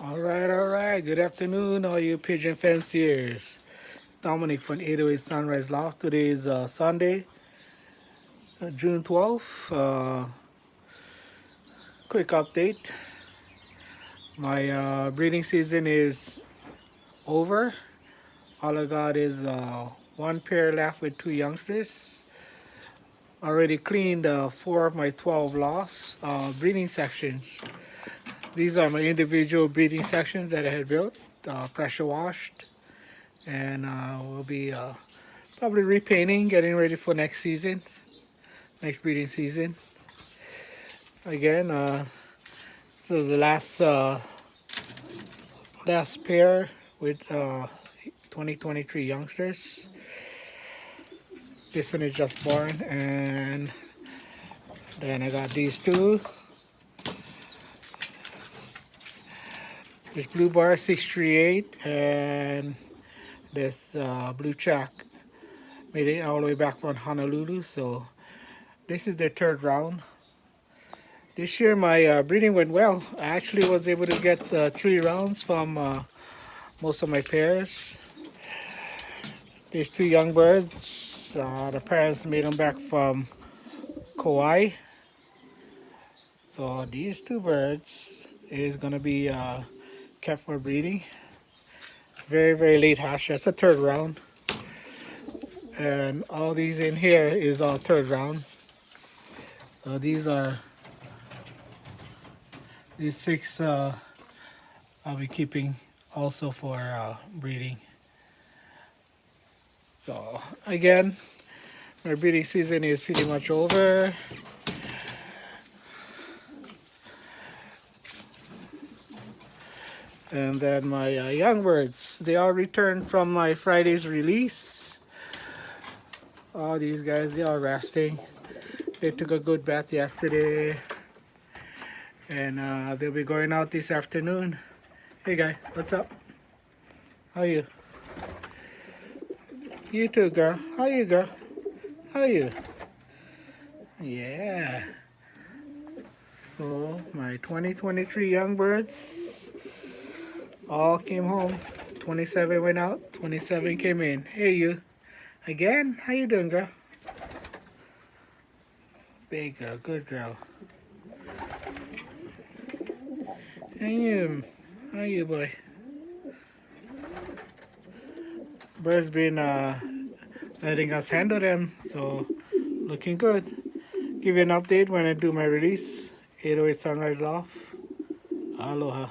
All right. Good afternoon, all you pigeon fanciers. Dominic from 808 Sunrise Loft. Today is Sunday, June 12th. Quick update. My breeding season is over. All I got is one pair left with two youngsters. Already cleaned four of my 12 lofts, breeding sections. These are my individual breeding sections that I had built, pressure washed, and we'll be probably repainting, getting ready for next season, next breeding season. Again, so the last pair with 2023 youngsters. This one is just born, and then I got these two. This blue bar 638 and this blue check made it all the way back from Honolulu. So this is the third round. This year my breeding went well. I actually was able to get 3 rounds from most of my pairs. These two young birds, the parents made them back from Kauai. So these two birds is gonna be kept for breeding. Very late hatch. That's the third round. And all these in here is all third round. So these 6 I'll be keeping also for breeding. So again, my breeding season is pretty much over. And then my young birds, they all returned from my Friday's release. All these guys, they are resting. They took a good bath yesterday. And they'll be going out this afternoon. Hey guy, what's up? How are you? You too, girl. How are you, girl? How are you? Yeah. So my 2023 young birds all came home. 27 went out, 27 came in. Hey you. Again? How you doing, girl? Big girl, good girl. Hey you. How you, boy? Birds been letting us handle them, so looking good. Give you an update when I do my release. 808 Sunrise Loft. Aloha.